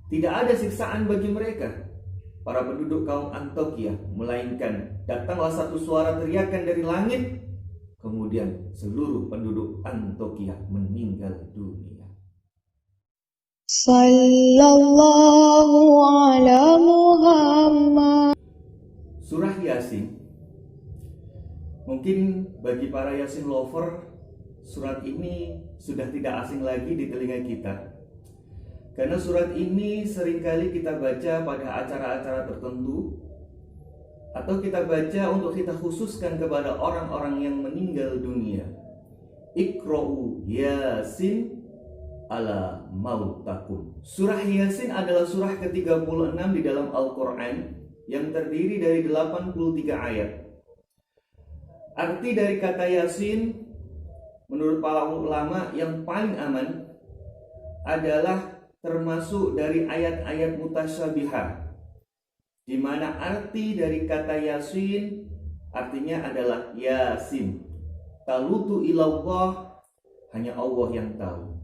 Tidak ada siksaan bagi mereka, para penduduk kaum Antioquia, melainkan datanglah satu suara teriakan dari langit, kemudian seluruh penduduk Antioquia meninggal dunia. Sallallahu ala Muhammad. Surah Yasin, mungkin bagi para Yasin lover, surat ini sudah tidak asing lagi di telinga kita. Karena surat ini seringkali kita baca pada acara-acara tertentu, atau kita baca untuk kita khususkan kepada orang-orang yang meninggal dunia. Iqra'u Yasin ala mautakum. Surah Yasin adalah surah ke-36 di dalam Al-Quran yang terdiri dari 83 ayat. Arti dari kata Yasin menurut para ulama yang paling aman adalah termasuk dari ayat-ayat mutasyabihah, di mana arti dari kata Yasin artinya adalah Yasin, talutu ilallah, hanya Allah yang tahu.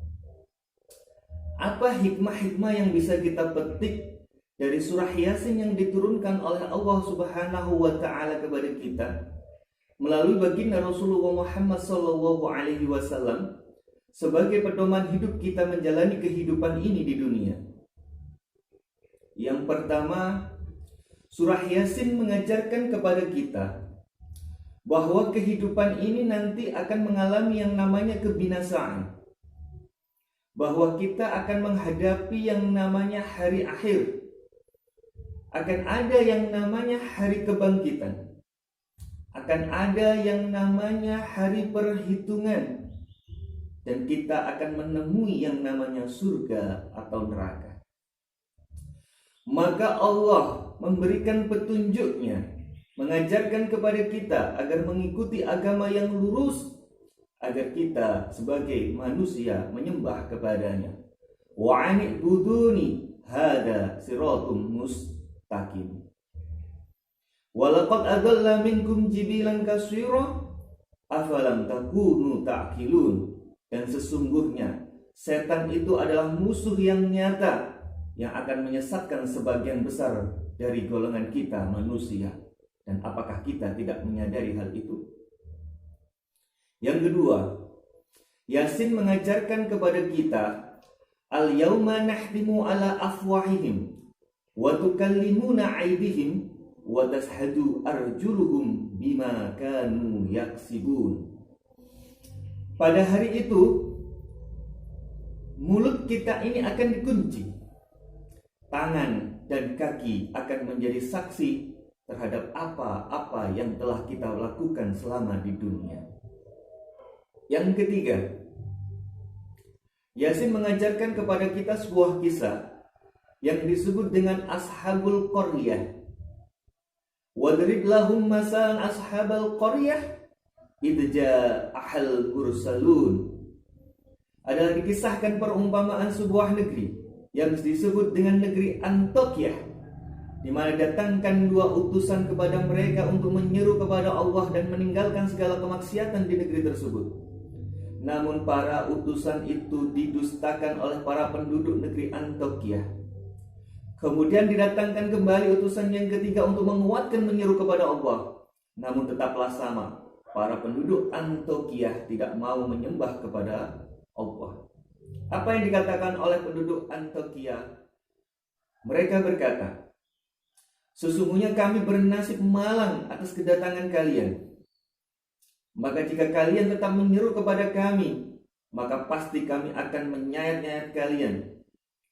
Apa hikmah-hikmah yang bisa kita petik dari surah Yasin yang diturunkan oleh Allah Subhanahu wa Ta'ala kepada kita melalui baginda Rasulullah Muhammad SAW sebagai pedoman hidup kita menjalani kehidupan ini di dunia? Yang pertama, surah Yasin mengajarkan kepada kita bahwa kehidupan ini nanti akan mengalami yang namanya kebinasaan, bahwa kita akan menghadapi yang namanya hari akhir, akan ada yang namanya hari kebangkitan, akan ada yang namanya hari perhitungan, dan kita akan menemui yang namanya surga atau neraka. Maka Allah memberikan petunjuknya, mengajarkan kepada kita agar mengikuti agama yang lurus, agar kita sebagai manusia menyembah kepadanya. Wa an'buduni hada siratum mustaqim. Walaqad adalla minkum jibilan katsira afalam takunu ta'qilun. Dan sesungguhnya setan itu adalah musuh yang nyata yang akan menyesatkan sebagian besar dari golongan kita manusia. Dan apakah kita tidak menyadari hal itu? Yang kedua, Yasin mengajarkan kepada kita, al-yauma nahtimu ala afwahihim wa tukallimuna aydihim wa tashhadu arjuluhum bima kanu yaksibun. Pada hari itu, mulut kita ini akan dikunci. Tangan dan kaki akan menjadi saksi terhadap apa-apa yang telah kita lakukan selama di dunia. Yang ketiga, Yasin mengajarkan kepada kita sebuah kisah yang disebut dengan Ashabul Qaryah. Wadrib lahum masalan ashabal qaryah idza ahal mursalun. Adalah dikisahkan perumpamaan sebuah negeri yang disebut dengan negeri Antioquia, di mana datangkan dua utusan kepada mereka untuk menyeru kepada Allah dan meninggalkan segala kemaksiatan di negeri tersebut. Namun para utusan itu didustakan oleh para penduduk negeri Antioquia. Kemudian didatangkan kembali utusan yang ketiga untuk menguatkan menyeru kepada Allah. Namun tetaplah sama, para penduduk Antioquia tidak mau menyembah kepada Allah. Apa yang dikatakan oleh penduduk Antioquia? Mereka berkata, sesungguhnya kami bernasib malang atas kedatangan kalian. Maka jika kalian tetap menyeru kepada kami, maka pasti kami akan menyayat-nyayat kalian,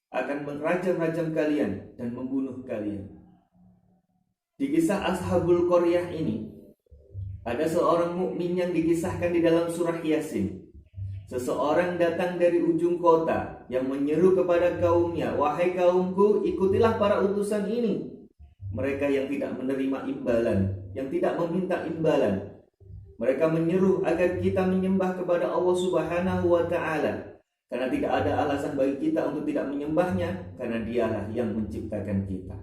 akan merajam-rajam kalian dan membunuh kalian. Di kisah Ashabul Qaryah ini, ada seorang mukmin yang dikisahkan di dalam surah Yasin. Seseorang datang dari ujung kota yang menyeru kepada kaumnya, wahai kaumku, ikutilah para utusan ini. Mereka yang tidak menerima imbalan, yang tidak meminta imbalan. Mereka menyeru agar kita menyembah kepada Allah Subhanahu wa Ta'ala, karena tidak ada alasan bagi kita untuk tidak menyembahnya, karena Dialah yang menciptakan kita.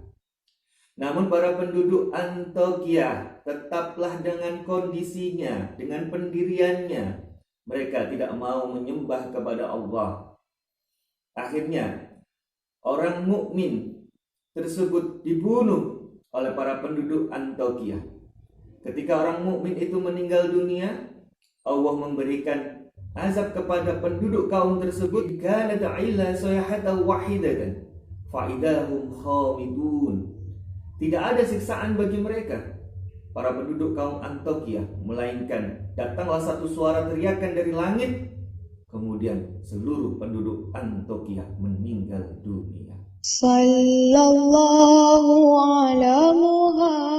Namun para penduduk Antioquia tetaplah dengan kondisinya, dengan pendiriannya. Mereka tidak mau menyembah kepada Allah. Akhirnya orang mukmin tersebut dibunuh oleh para penduduk Antioquia. Ketika orang mukmin itu meninggal dunia, Allah memberikan azab kepada penduduk kaum tersebut. Kanat illa sayhatan wahidatan fa idahum khamidun. Tidak ada siksaan bagi mereka, para penduduk kaum Antioquia, melainkan datanglah satu suara teriakan dari langit, kemudian seluruh penduduk Antioquia meninggal dunia. Sallallahu ala Muhammad.